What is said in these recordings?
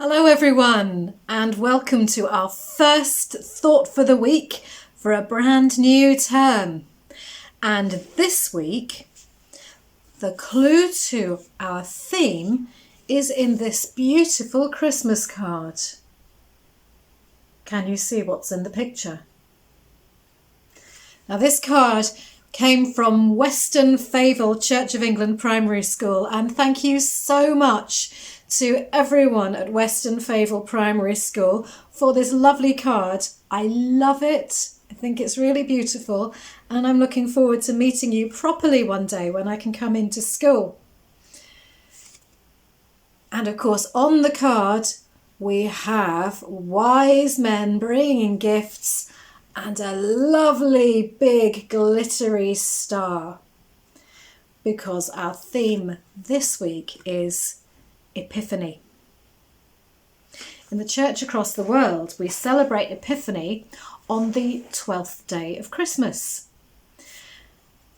Hello everyone, and welcome to our first thought for the week for a brand new term. And this week, the clue to our theme is in this beautiful Christmas card. Can you see what's in the picture? Now this card came from Weston Favell Church of England Primary School, and thank you so much to everyone at Weston Favell Primary School for this lovely card. I love it. I think it's really beautiful, and I'm looking forward to meeting you properly one day when I can come into school. And of course, on the card we have wise men bringing gifts and a lovely big glittery star, because our theme this week is Epiphany. In the church across the world, we celebrate Epiphany on the 12th day of Christmas.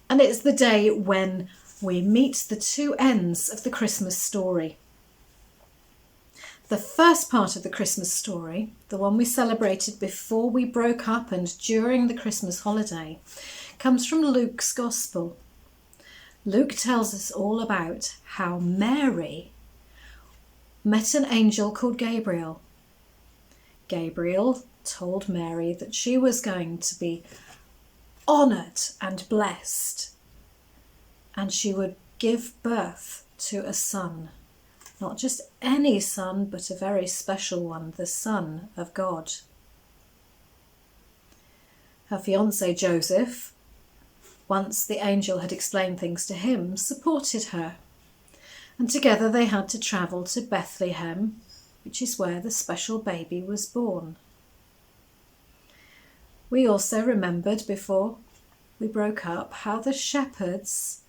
And it's the day when we meet the two ends of the Christmas story. The first part of the Christmas story, the one we celebrated before we broke up and during the Christmas holiday, comes from Luke's Gospel. Luke tells us all about how Mary met an angel called Gabriel. Gabriel told Mary that she was going to be honoured and blessed, and she would give birth to a son. Not just any son, but a very special one, the Son of God. Her fiancé Joseph, once the angel had explained things to him, supported her. And together they had to travel to Bethlehem, which is where the special baby was born. We also remembered before we broke up how the shepherds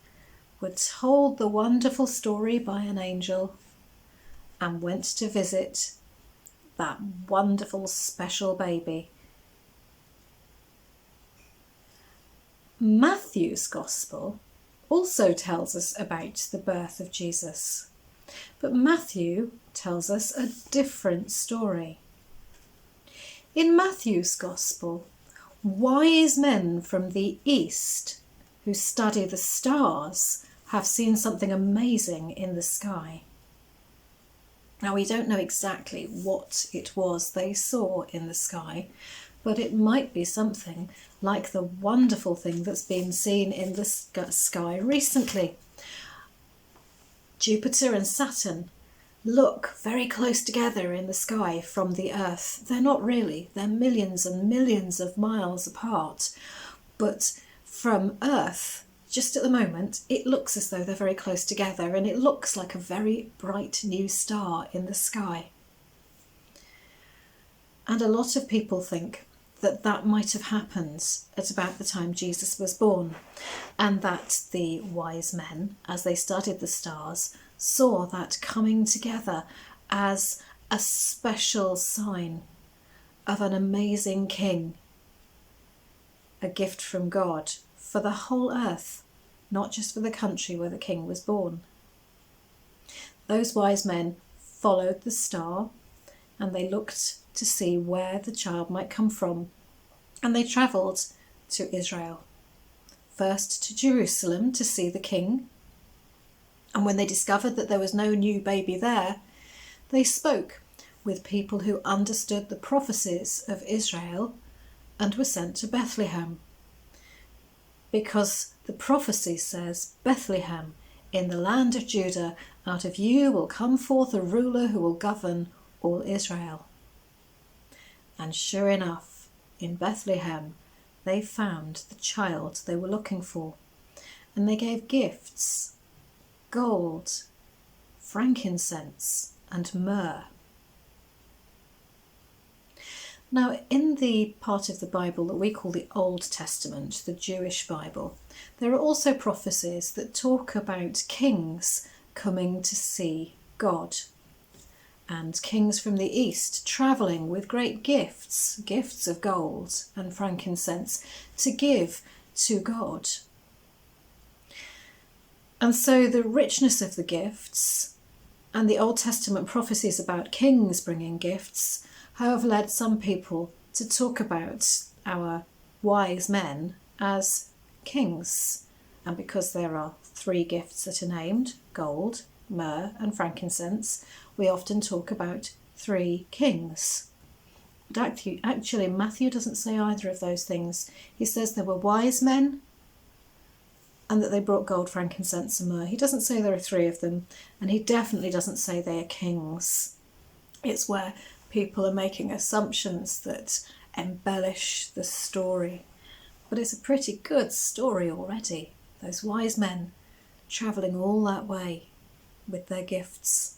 were told the wonderful story by an angel and went to visit that wonderful special baby. Matthew's Gospel also tells us about the birth of Jesus, but Matthew tells us a different story. In Matthew's Gospel, wise men from the east who study the stars have seen something amazing in the sky. Now, we don't know exactly what it was they saw in the sky, but it might be something like the wonderful thing that's been seen in the sky recently. Jupiter and Saturn look very close together in the sky from the Earth. They're not really, they're millions and millions of miles apart, but from Earth, just at the moment, it looks as though they're very close together, and it looks like a very bright new star in the sky. And a lot of people think that that might have happened at about the time Jesus was born, and that the wise men, as they studied the stars, saw that coming together as a special sign of an amazing king, a gift from God for the whole earth, not just for the country where the king was born. Those wise men followed the star, and they looked to see where the child might come from, and they travelled to Israel, first to Jerusalem to see the king, and when they discovered that there was no new baby there, they spoke with people who understood the prophecies of Israel and were sent to Bethlehem, because the prophecy says, Bethlehem, in the land of Judah, out of you will come forth a ruler who will govern all Israel. And sure enough, in Bethlehem, they found the child they were looking for, and they gave gifts, gold, frankincense, and myrrh. Now, in the part of the Bible that we call the Old Testament, the Jewish Bible, there are also prophecies that talk about kings coming to see God, and kings from the east travelling with great gifts of gold and frankincense to give to God. And so the richness of the gifts And the Old Testament prophecies about kings bringing gifts have led some people to talk about our wise men as kings. And because there are 3 gifts that are named, gold, myrrh and frankincense, we often talk about 3 kings. But actually, Matthew doesn't say either of those things. He says there were wise men and that they brought gold, frankincense and myrrh. He doesn't say there are 3 of them, and he definitely doesn't say they are kings. It's where people are making assumptions that embellish the story. But it's a pretty good story already. Those wise men travelling all that way with their gifts.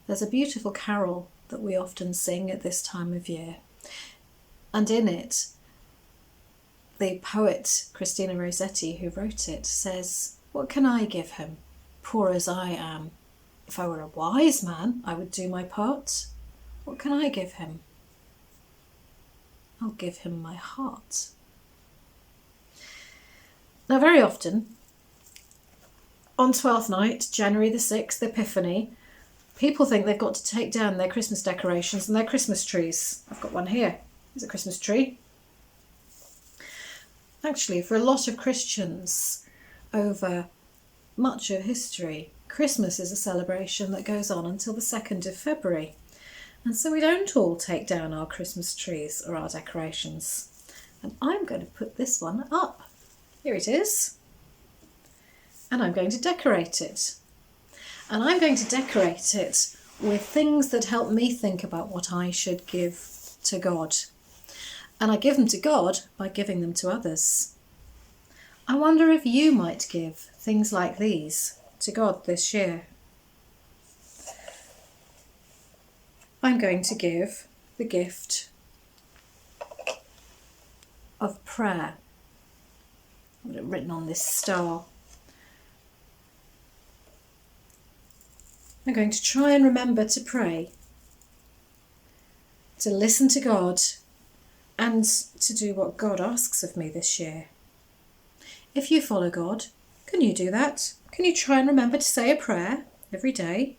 There's a beautiful carol that we often sing at this time of year, and in it the poet Christina Rossetti, who wrote it, says, "What can I give him, poor as I am? If I were a wise man, I would do my part. What can I give him? I'll give him my heart." Now, very often, on 12th night, January the 6th, Epiphany, people think they've got to take down their Christmas decorations and their Christmas trees. I've got one here. Here's a Christmas tree. Actually, for a lot of Christians over much of history, Christmas is a celebration that goes on until the 2nd of February. And so we don't all take down our Christmas trees or our decorations. And I'm going to put this one up. Here it is. And I'm going to decorate it. And I'm going to decorate it with things that help me think about what I should give to God. And I give them to God by giving them to others. I wonder if you might give things like these to God this year. I'm going to give the gift of prayer. I've got it written on this star. I'm going to try and remember to pray, to listen to God, and to do what God asks of me this year. If you follow God, can you do that? Can you try and remember to say a prayer every day?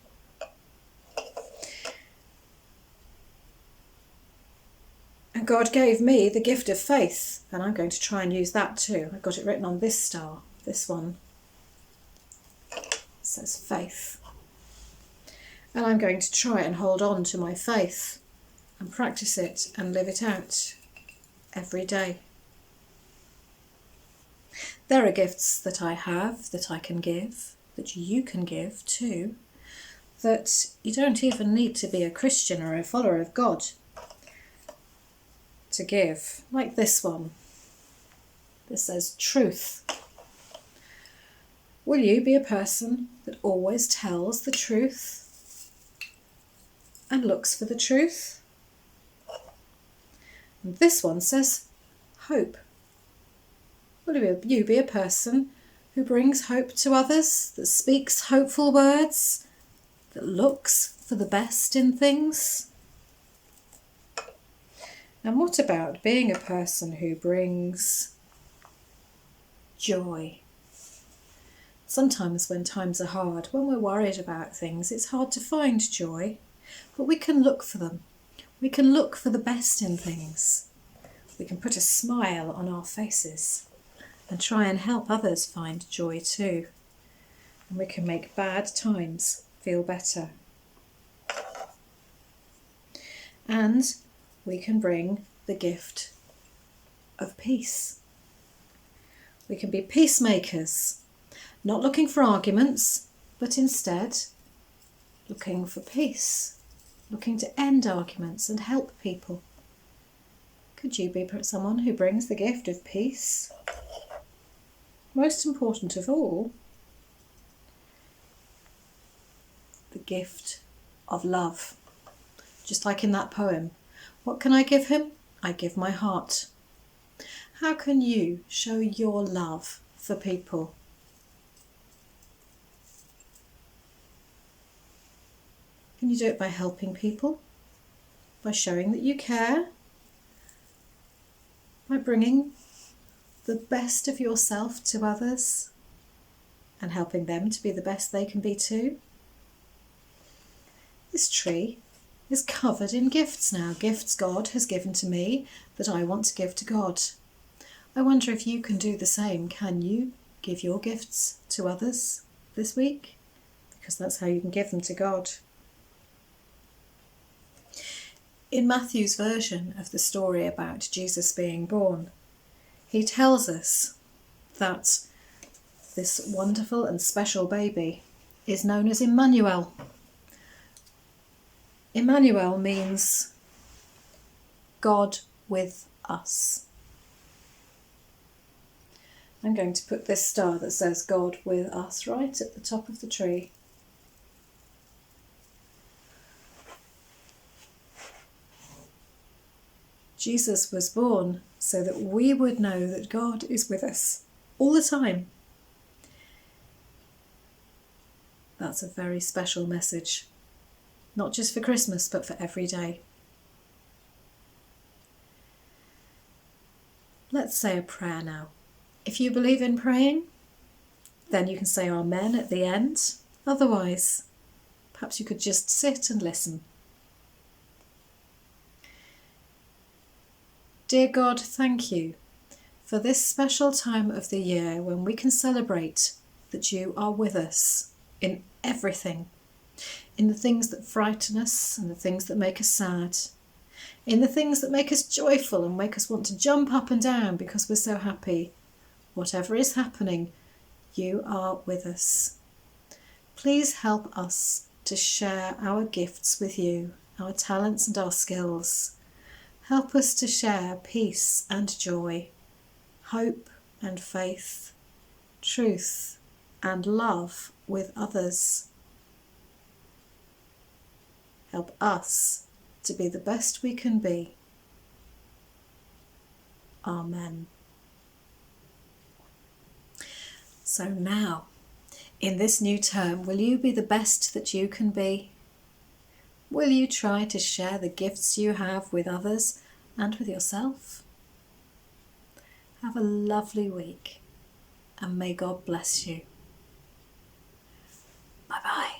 And God gave me the gift of faith, and I'm going to try and use that too. I've got it written on this star, this one. It says faith. And I'm going to try and hold on to my faith and practice it and live it out every day. There are gifts that I have, that I can give, that you can give too, that you don't even need to be a Christian or a follower of God to give, like this one. This says truth. Will you be a person that always tells the truth and looks for the truth? And this one says hope. Will you be a person who brings hope to others, that speaks hopeful words, that looks for the best in things? And what about being a person who brings joy? Sometimes when times are hard, when we're worried about things, it's hard to find joy, but we can look for them. We can look for the best in things. We can put a smile on our faces and try and help others find joy too. And we can make bad times feel better. And we can bring the gift of peace. We can be peacemakers, not looking for arguments, but instead looking for peace, looking to end arguments and help people. Could you be someone who brings the gift of peace? Most important of all, the gift of love. Just like in that poem, what can I give him? I give my heart. How can you show your love for people? Can you do it by helping people? By showing that you care? By bringing the best of yourself to others? and helping them to be the best they can be too. This tree is covered in gifts now, gifts God has given to me that I want to give to God. I wonder if you can do the same. Can you give your gifts to others this week? Because that's how you can give them to God. In Matthew's version of the story about Jesus being born, he tells us that this wonderful and special baby is known as Emmanuel. Emmanuel means God with us. I'm going to put this star that says God with us right at the top of the tree. Jesus was born so that we would know that God is with us all the time. That's a very special message, not just for Christmas, but for every day. Let's say a prayer now. If you believe in praying, then you can say Amen at the end. Otherwise, perhaps you could just sit and listen. Dear God, thank you for this special time of the year when we can celebrate that you are with us in everything, in the things that frighten us and the things that make us sad, in the things that make us joyful and make us want to jump up and down because we're so happy. Whatever is happening, you are with us. Please help us to share our gifts with you, our talents and our skills. Help us to share peace and joy, hope and faith, truth and love with others. Help us to be the best we can be. Amen. So now, in this new term, will you be the best that you can be? Will you try to share the gifts you have with others and with yourself? Have a lovely week, and may God bless you. Bye-bye.